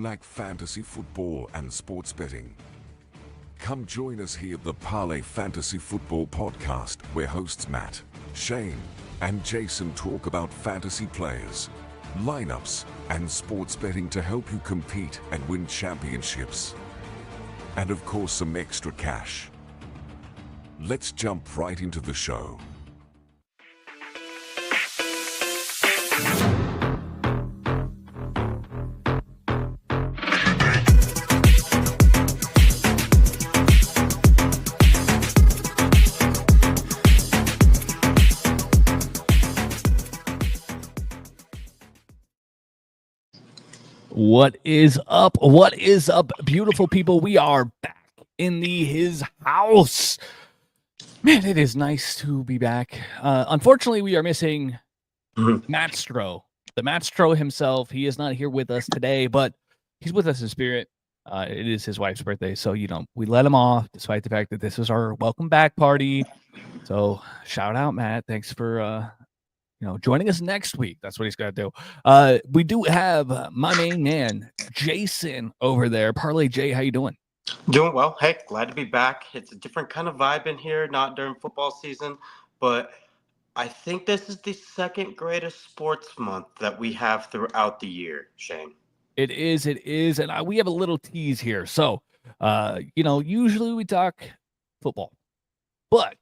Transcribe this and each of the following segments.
like fantasy football and sports betting? Come join us here at the Parlay Fantasy Football Podcast, where hosts Matt, Shane, and Jason talk about fantasy players, lineups, and sports betting to help you compete and win championships. And of course, some extra cash. Let's jump right into the show. What is up? What is up, beautiful people? We are back in his house. Man, it is nice to be back. Unfortunately, we are missing Matt Stro, the Matt Stro himself. He is not here with us today, but he's with us in spirit. It is his wife's birthday, so we let him off, despite the fact that this is our welcome back party. So shout out, Matt. Thanks for joining us next week. That's what he's got to do. We do have my main man, Jason, over there. Parlay J, how you doing? Doing well. Hey, glad to be back. It's a different kind of vibe in here, not during football season, but I think this is the second greatest sports month that we have throughout the year, Shane. It is, and we have a little tease here. So, usually we talk football, but,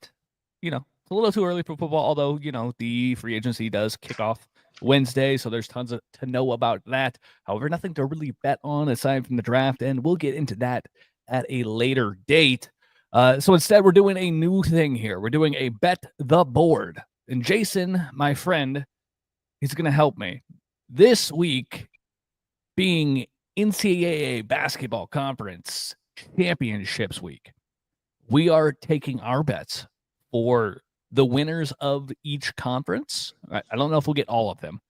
it's a little too early for football, although, the free agency does kick off Wednesday, so there's tons to know about that. However, nothing to really bet on aside from the draft, and we'll get into that at a later date. So instead, we're doing a new thing here. We're doing a bet the board. And Jason, my friend, is going to help me. This week being NCAA basketball conference championships week, we are taking our bets for the winners of each conference. I don't know if we'll get all of them.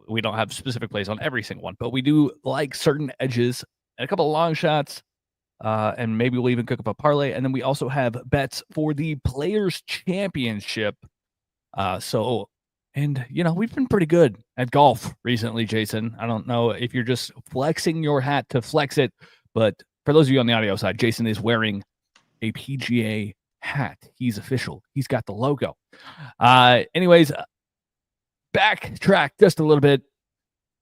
We don't have specific plays on every single one, but we do like certain edges and a couple of long shots, and maybe we'll even cook up a parlay. And then we also have bets for the Players' Championship. We've been pretty good at golf recently, Jason. I don't know if you're just flexing your hat to flex it, but for those of you on the audio side, Jason is wearing a PGA hat. He's official. He's got the logo. Anyways, backtrack just a little bit.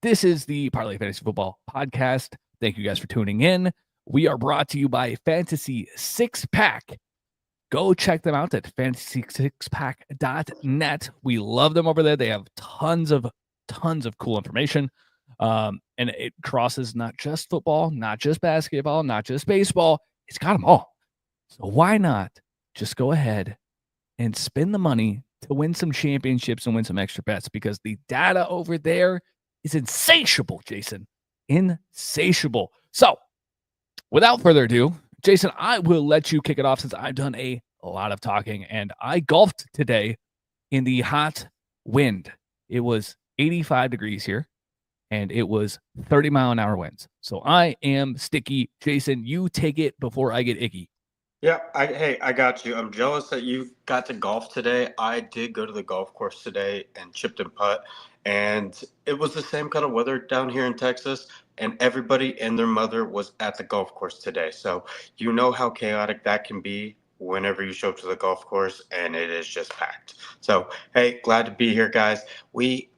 This is the Parlay Fantasy Football Podcast. Thank you guys for tuning in. We are brought to you by Fantasy Six Pack. Go check them out at fantasysixpack.net. We love them over there. They have tons of cool information. And it crosses not just football, not just basketball, not just baseball. It's got them all. So why not just go ahead and spend the money to win some championships and win some extra bets, because the data over there is insatiable, Jason. Insatiable. So without further ado, Jason, I will let you kick it off since I've done a lot of talking, and I golfed today in the hot wind. It was 85 degrees here, and it was 30-mile-an-hour winds. So I am sticky. Jason, you take it before I get icky. Yeah, I got you. I'm jealous that you got to golf today. I did go to the golf course today and chipped and putt, and it was the same kind of weather down here in Texas, and everybody and their mother was at the golf course today. So you know how chaotic that can be whenever you show up to the golf course and it is just packed. So, hey, glad to be here, guys.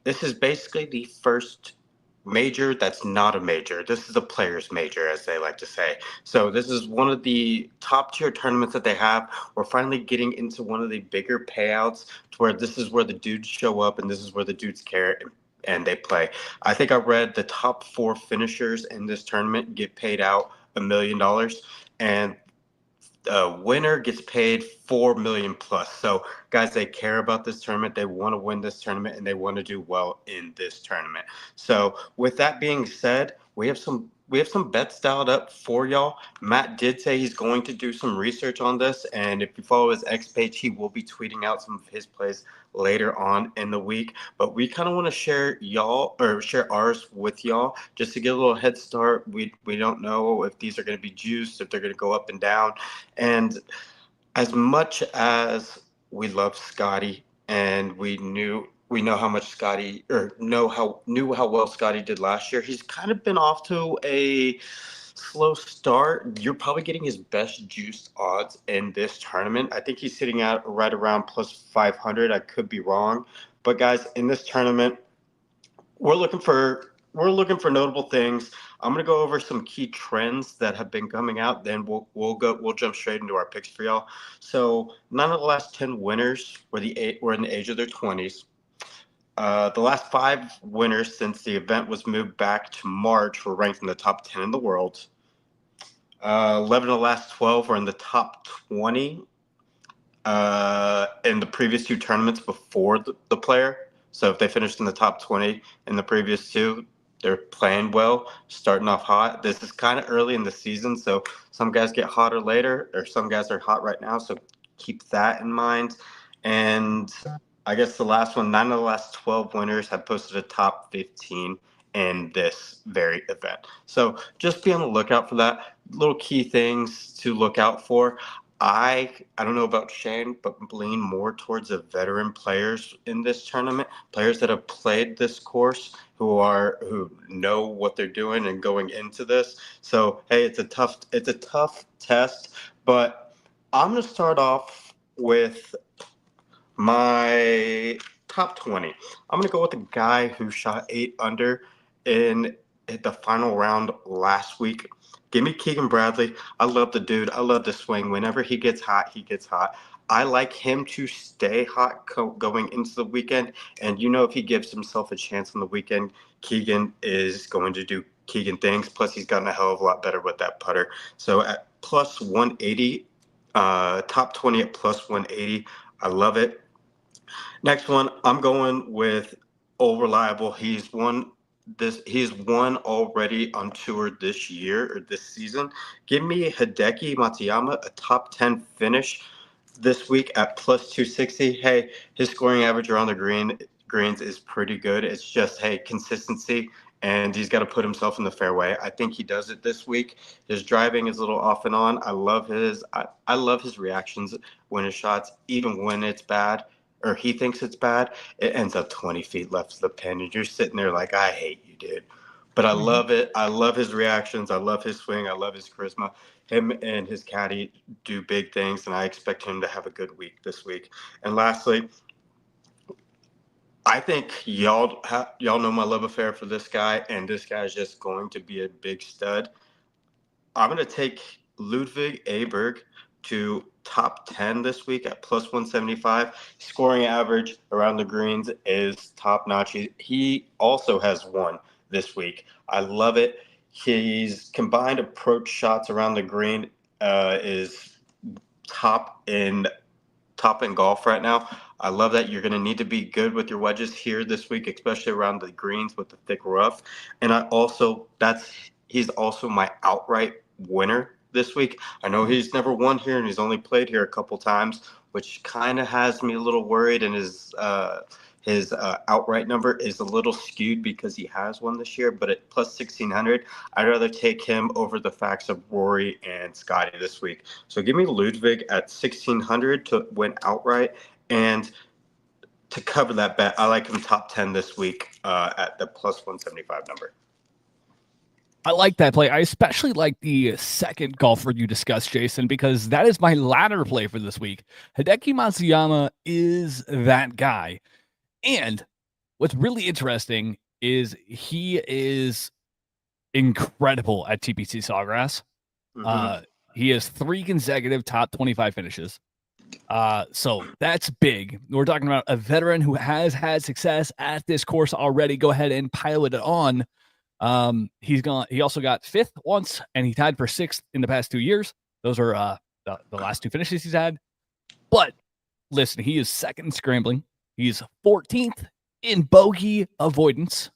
This is basically the first major that's not a major. This is a players major, as they like to say. So this is one of the top tier tournaments that they have. We're finally getting into one of the bigger payouts, to where this is where the dudes show up and this is where the dudes care and they play. I think I read the top 4 finishers in this tournament get paid out $1 million, and the winner gets paid $4 million plus. So guys, they care about this tournament. They want to win this tournament, and they want to do well in this tournament. So with that being said, we have some bets dialed up for y'all. Matt did say he's going to do some research on this, and if you follow his X page, he will be tweeting out some of his plays later on in the week. But we kind of want to share ours with y'all just to get a little head start. We don't know if these are going to be juiced, if they're going to go up and down. And as much as we love Scotty and we knew we know how much Scotty or knew how well Scotty did last year. He's kind of been off to a slow start. You're probably getting his best juiced odds in this tournament. I think he's sitting at right around plus 500. I could be wrong, but guys, in this tournament, we're looking for notable things. I'm gonna go over some key trends that have been coming out. Then we'll jump straight into our picks for y'all. So 9 of the last 10 winners were in the age of their 20s. The last 5 winners since the event was moved back to March were ranked in the top 10 in the world. 11 of the last 12 were in the top 20 in the previous 2 tournaments before the player. So if they finished in the top 20 in the previous 2, they're playing well, starting off hot. This is kind of early in the season, so some guys get hotter later, or some guys are hot right now. So keep that in mind. And I guess the last one, 9 of the last 12 winners have posted a top 15 in this very event. So just be on the lookout for that. Little key things to look out for. I don't know about Shane, but lean more towards the veteran players in this tournament, players that have played this course, who know what they're doing and going into this. So hey, it's a tough test, but I'm gonna start off with my top 20. I'm gonna go with a guy who shot 8 under in the final round last week. Give me Keegan Bradley. I love the dude. I love the swing. Whenever he gets hot, he gets hot. I like him to stay hot going into the weekend. And if he gives himself a chance on the weekend, Keegan is going to do Keegan things. Plus, he's gotten a hell of a lot better with that putter. So at plus 180, top 20 at plus 180. I love it. Next one, I'm going with Old Reliable. He's won already on tour this year or this season. Give me Hideki Matsuyama, a top 10 finish this week at plus 260. Hey, his scoring average around the greens is pretty good. It's just, hey, consistency, and he's got to put himself in the fairway. I think he does it this week. His driving is a little off and on. I love his reactions when his shots, even when it's bad, or he thinks it's bad, it ends up 20 feet left of the pin, and you're sitting there like, I hate you, dude. But I love it. I love his reactions. I love his swing. I love his charisma. Him and his caddy do big things, and I expect him to have a good week this week. And lastly, I think y'all know my love affair for this guy, and this guy is just going to be a big stud. I'm going to take Ludwig Aberg to top 10 this week at plus 175. Scoring average around the greens is top notch. He also has won this week. I love it. His combined approach shots around the green is top in golf right now. I love that. You're going to need to be good with your wedges here this week, especially around the greens with the thick rough. And he's also my outright winner this week. I know he's never won here and he's only played here a couple times, which kind of has me a little worried. And his outright number is a little skewed because he has won this year. But at plus 1,600, I'd rather take him over the facts of Rory and Scotty this week. So give me Ludwig at 1,600 to win outright. And to cover that bet, I like him top 10 this week at the plus 175 number. I like that play. I especially like the second golfer you discussed, Jason, because that is my ladder play for this week. Hideki Matsuyama is that guy. And what's really interesting is he is incredible at TPC Sawgrass. Mm-hmm. He has 3 consecutive top 25 finishes. So that's big. We're talking about a veteran who has had success at this course already. Go ahead and pilot it on. He also got 5th once, and he tied for 6th in the past 2 years. Those are the last 2 finishes he's had. But listen, he is 2nd in scrambling. He's 14th in bogey avoidance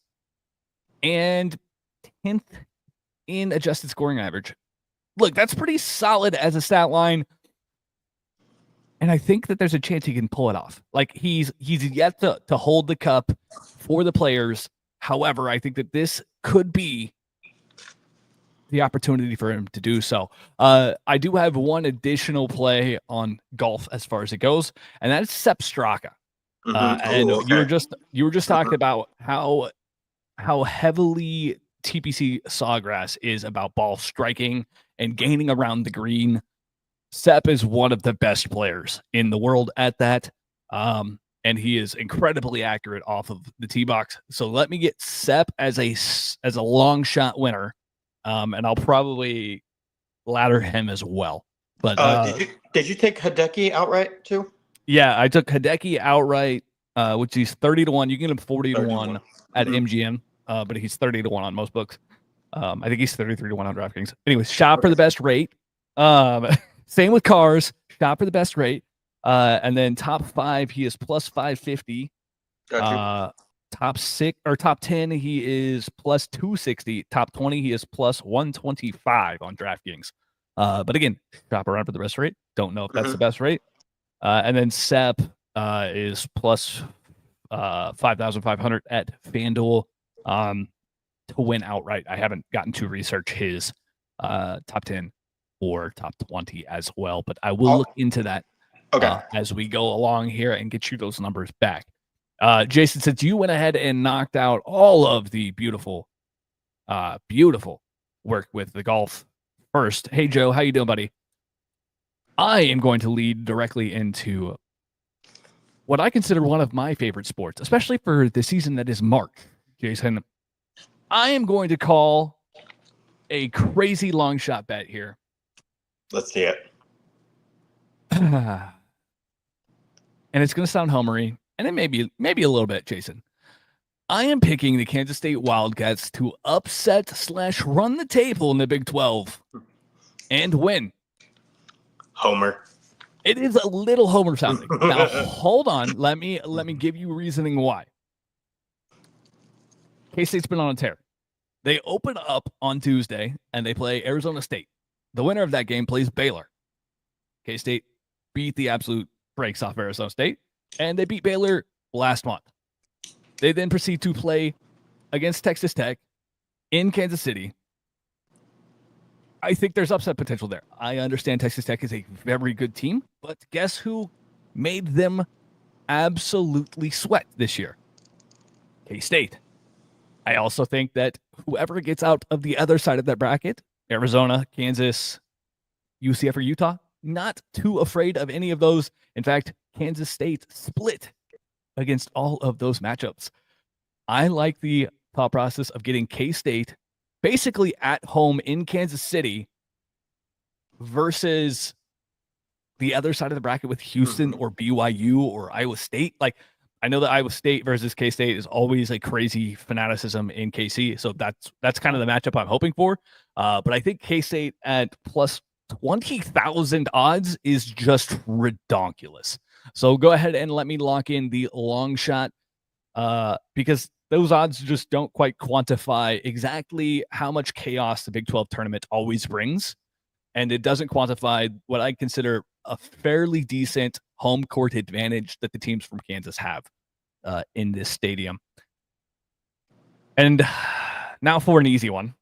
and 10th in adjusted scoring average. Look, that's pretty solid as a stat line. And I think that there's a chance he can pull it off. Like he's yet to hold the cup for the players. However, I think that this could be the opportunity for him to do so. I do have one additional play on golf as far as it goes, and that's Sepp Straka. And Oh, you were okay. just talking about how heavily TPC Sawgrass is about ball striking and gaining around the green. Sepp is one of the best players in the world at that. And he is incredibly accurate off of the tee box. So let me get Sepp as a long shot winner. And I'll probably ladder him as well. But did you take Hideki outright too? yeah, I took Hideki outright, which he's 30-1. You can get him 40-1 at MGM, but he's 30-1 on most books. I think he's 33-1 on DraftKings. Anyways, shop for the best rate. Same with cars. Shop for the best rate. And then top 5, he is plus 550. Got Top 6 or top 10, he is plus 260. Top 20, he is plus 125 on DraftKings. But again, shop around for the best rate. Don't know if that's the best rate. And then Sepp is plus 5,500 at FanDuel to win outright. I haven't gotten to research his top 10 or top 20 as well, but I will look into that as we go along here and get you those numbers back. Jason, since you went ahead and knocked out all of the beautiful work with the golf first. Hey, Joe, how you doing, buddy? I am going to lead directly into what I consider one of my favorite sports, especially for the season that is March, Jason. I am going to call a crazy long shot bet here. Let's see it. And it's going to sound homery, and it may be a little bit, Jason. I am picking the Kansas State Wildcats to upset/run the table in the Big 12 and win. Homer. It is a little homer sounding. Now, hold on. Let me give you reasoning why. K-State's been on a tear. They open up on Tuesday, and they play Arizona State. The winner of that game plays Baylor. K-State beat the absolute brakes off Arizona State, and they beat Baylor last month. They then proceed to play against Texas Tech in Kansas City. I think there's upset potential there. I understand Texas Tech is a very good team, but guess who made them absolutely sweat this year? K-State. I also think that whoever gets out of the other side of that bracket, Arizona, Kansas, UCF, or Utah, not too afraid of any of those. In fact, Kansas State split against all of those matchups. I like the thought process of getting K-State basically at home in Kansas City versus the other side of the bracket with Houston or BYU or Iowa State. Like, I know that Iowa State versus K-State is always a crazy fanaticism in KC, so that's kind of the matchup I'm hoping for. But I think K-State at plus 20,000 odds is just redonkulous. So go ahead and let me lock in the long shot because those odds just don't quite quantify exactly how much chaos the Big 12 tournament always brings. And it doesn't quantify what I consider a fairly decent home court advantage that the teams from Kansas have in this stadium. And now for an easy one.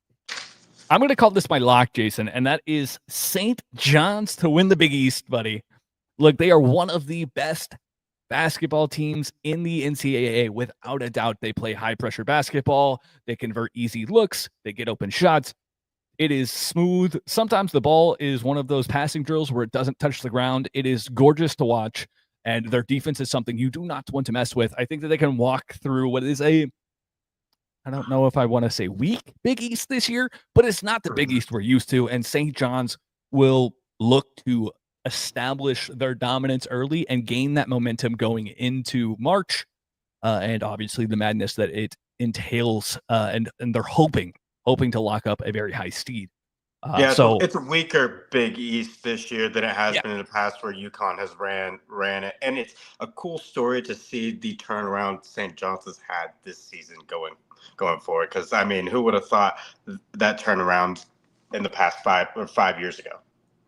I'm going to call this my lock, Jason, and that is St. John's to win the Big East, buddy. Look, they are one of the best basketball teams in the NCAA, without a doubt. They play high-pressure basketball. They convert easy looks. They get open shots. It is smooth. Sometimes the ball is one of those passing drills where it doesn't touch the ground. It is gorgeous to watch, and their defense is something you do not want to mess with. I think that they can walk through what is I don't know if I want to say weak Big East this year, but it's not the Big East we're used to, and St. John's will look to establish their dominance early and gain that momentum going into March, and obviously the madness that it entails, and they're hoping to lock up a very high seed. So it's a weaker Big East this year than it has been in the past, where UConn has ran it, and it's a cool story to see the turnaround St. John's has had this season going forward. Because I mean, who would have thought that turnaround in the past 5 years ago?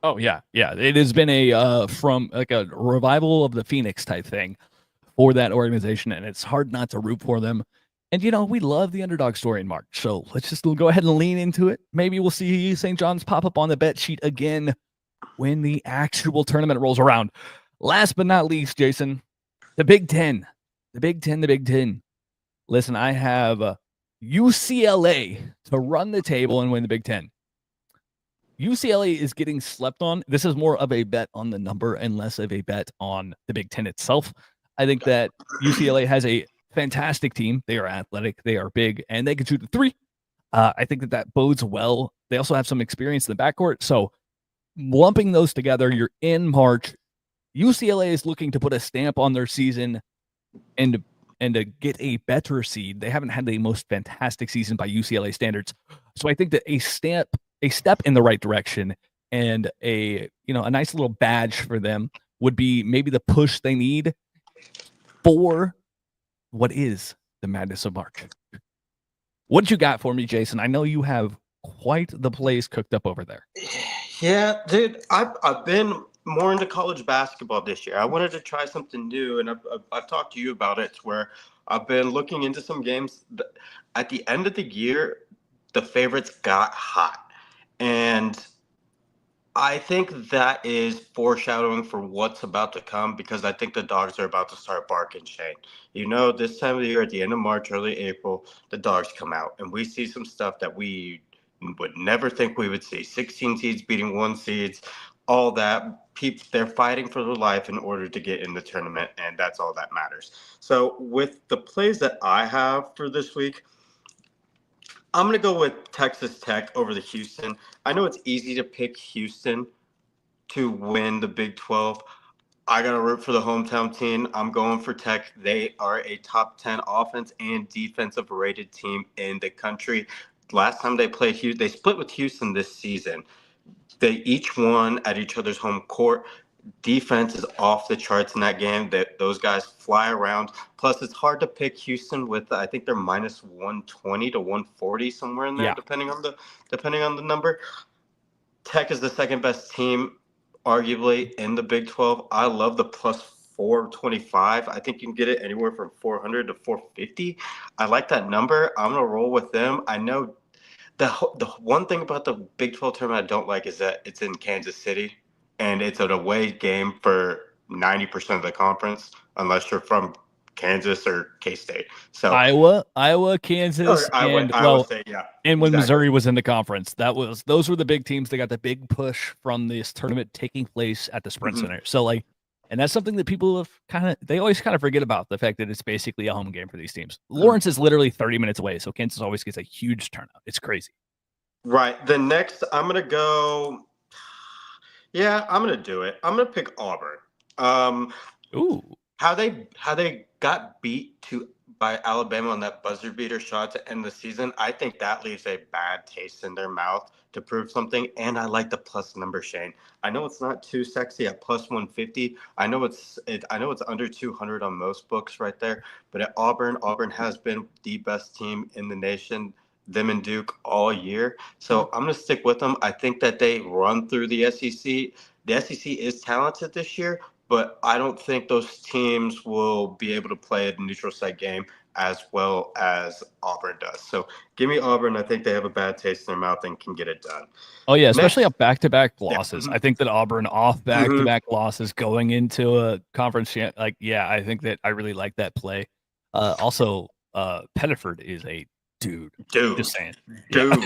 Oh yeah. It has been a from like a revival of the Phoenix type thing for that organization, and it's hard not to root for them. And, we love the underdog story in March. So let's just go ahead and lean into it. Maybe we'll see St. John's pop up on the bet sheet again when the actual tournament rolls around. Last but not least, Jason, the Big Ten. The Big Ten, the Big Ten. Listen, I have UCLA to run the table and win the Big Ten. UCLA is getting slept on. This is more of a bet on the number and less of a bet on the Big Ten itself. I think that UCLA has a fantastic team. They are athletic, they are big, and they can shoot the three. I think that bodes well. They also have some experience in the backcourt. So lumping those together, you're in March. UCLA is looking to put a stamp on their season and to get a better seed. They haven't had the most fantastic season by UCLA standards. So I think that a step in the right direction and a nice little badge for them would be maybe the push they need for what is the Madness of March. What you got for me, Jason? I know you have quite the plays cooked up over there. Yeah, dude, I've been more into college basketball this year. I wanted to try something new, and I've talked to you about it, where I've been looking into some games. At the end of the year, the favorites got hot, and I think that is foreshadowing for what's about to come, because I think the dogs are about to start barking, Shane. This time of the year, at the end of March, early April, the dogs come out, and we see some stuff that we would never think we would see. 16 seeds beating 1 seeds, all that. They're fighting for their life in order to get in the tournament, and that's all that matters. So with the plays that I have for this week, I'm going to go with Texas Tech over the Houston. I know it's easy to pick Houston to win the Big 12. I got to root for the hometown team. I'm going for Tech. They are a top 10 offense and defensive rated team in the country. Last time they played Houston, they split with Houston this season. They each won at each other's home court. Defense is off the charts in that game. Those guys fly around. Plus, it's hard to pick Houston with, I think they're minus 120 to 140, somewhere in there, Yeah. depending on the number. Tech is the second best team, arguably, in the Big 12. I love the plus 425. I think you can get it anywhere from 400 to 450. I like that number. I'm gonna roll with them. I know the one thing about the Big 12 tournament I don't like is that it's in Kansas City, and it's an away game for 90% of the conference, unless you're from Kansas or K-State. So Iowa, Kansas, Iowa State, yeah. And when Exactly. Missouri was in the conference, those were the big teams that got the big push from this tournament taking place at the Sprint Center. So and that's something that people have they always kind of forget about, the fact that it's basically a home game for these teams. Lawrence is literally 30 minutes away, so Kansas always gets a huge turnout. It's crazy. Right. The next, I'm gonna go. Yeah, I'm gonna do it. I'm gonna pick Auburn. Ooh. How they got beat by Alabama on that buzzer beater shot to end the season, I think that leaves a bad taste in their mouth to prove something. And I like the plus number, Shane. I know it's not too sexy at plus 150. I know it's under 200 on most books right there. But at Auburn has been the best team in the nation, them and Duke, all year. So I'm going to stick with them. I think that they run through the SEC. The SEC is talented this year, but I don't think those teams will be able to play a neutral site game as well as Auburn does. So give me Auburn. I think they have a bad taste in their mouth and can get it done. Oh, yeah, especially off back-to-back losses. Yeah. I think that Auburn off back-to-back losses going into a conference, I think that I really like that play. Also, Pettiford is a dude. Just saying. Dude.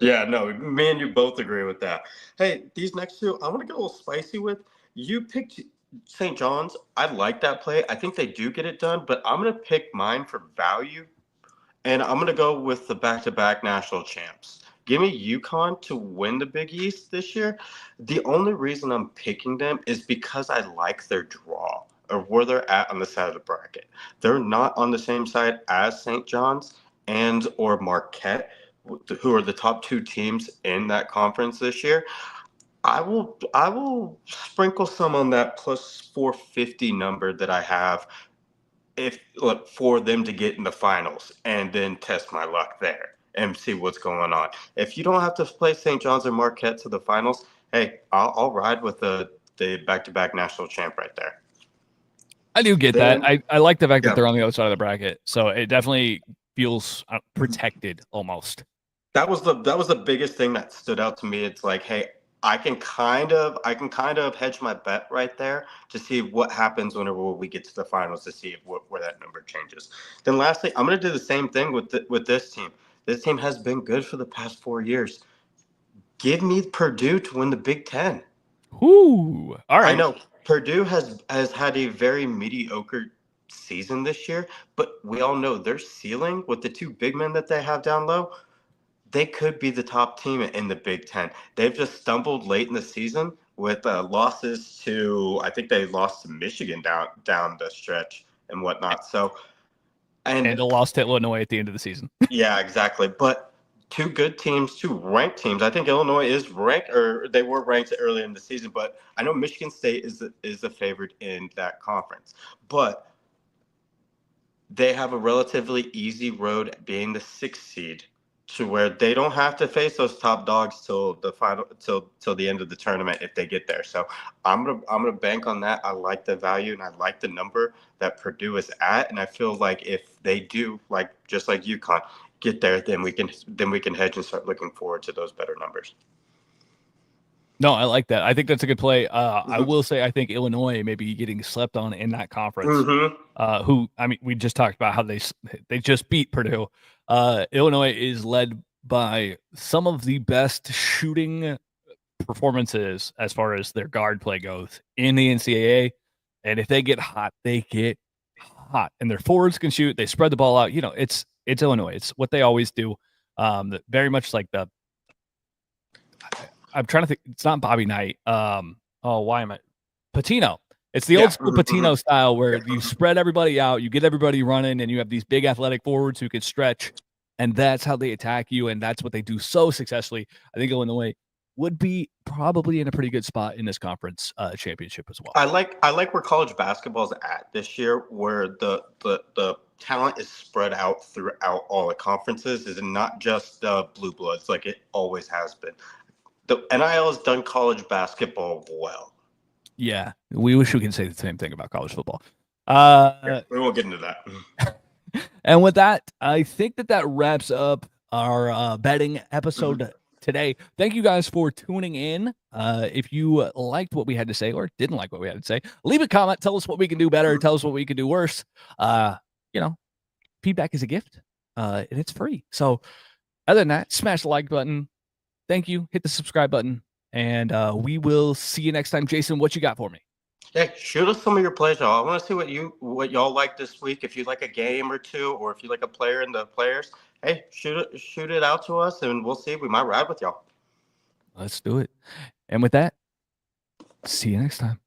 Yeah, no, me and you both agree with that. Hey, these next two, I want to get a little spicy with. You picked St. John's. I like that play. I think they do get it done, but I'm going to pick mine for value, and I'm going to go with the back-to-back national champs. Give me UConn to win the Big East this year. The only reason I'm picking them is because I like their draw, or where they're at on the side of the bracket. They're not on the same side as St. John's and or Marquette, who are the top two teams in that conference this year. I will sprinkle some on that plus 450 number that I have for them to get in the finals, and then test my luck there and see what's going on. If you don't have to play St. John's or Marquette to the finals, hey, I'll ride with the back-to-back national champ right there. I do get that. I like the fact that they're on the other side of the bracket, so it definitely feels protected almost. That was the biggest thing that stood out to me. It's like, hey, I can kind of hedge my bet right there to see what happens whenever we get to the finals to see where that number changes. Then lastly, I'm going to do the same thing with this team. This team has been good for the past 4 years. Give me Purdue to win the Big Ten. Ooh, all right. I know Purdue has had a very mediocre season this year, but we all know their ceiling with the two big men that they have down low, they could be the top team in the Big Ten. They've just stumbled late in the season with losses to, I think they lost to Michigan down the stretch and whatnot. So, And a loss to Illinois at the end of the season. yeah, exactly. But two good teams, two ranked teams. I think Illinois is ranked, or they were ranked early in the season. But I know Michigan State is the favorite in that conference. But they have a relatively easy road being the 6th seed to where they don't have to face those top dogs till the final till the end of the tournament if they get there. So I'm gonna bank on that. I like the value and I like the number that Purdue is at, and I feel like if they do, like just like UConn, get there, then we can hedge and start looking forward to those better numbers. No, I like that. I think that's a good play. I will say I think Illinois may be getting slept on in that conference. Who, I mean, we just talked about how they just beat Purdue. Illinois is led by some of the best shooting performances as far as their guard play goes in the NCAA. And if they get hot, they get hot. And their forwards can shoot. They spread the ball out. It's Illinois. It's what they always do. Very much like I'm trying to think. It's not Bobby Knight. Why am I? Patino. It's the old school Patino style where you spread everybody out, you get everybody running, and you have these big athletic forwards who can stretch, and that's how they attack you, and that's what they do so successfully. I think Illinois would be probably in a pretty good spot in this conference championship as well. I like where college basketball is at this year, where the talent is spread out throughout all the conferences, is not just the blue bloods like it always has been. The NIL has done college basketball well. Yeah, we wish we could say the same thing about college football. We won't get into that. And with that, I think that wraps up our betting episode today. Thank you guys for tuning in. If you liked what we had to say or didn't like what we had to say, leave a comment. Tell us what we can do better. Tell us what we can do worse. Feedback is a gift, and it's free. So other than that, smash the like button. Thank you. Hit the subscribe button, and we will see you next time. Jason, what you got for me? Hey, shoot us some of your plays, y'all. I want to see what y'all like this week. If you like a game or two, or if you like a player in the players, hey, shoot it out to us, and we'll see. We might ride with y'all. Let's do it. And with that, see you next time.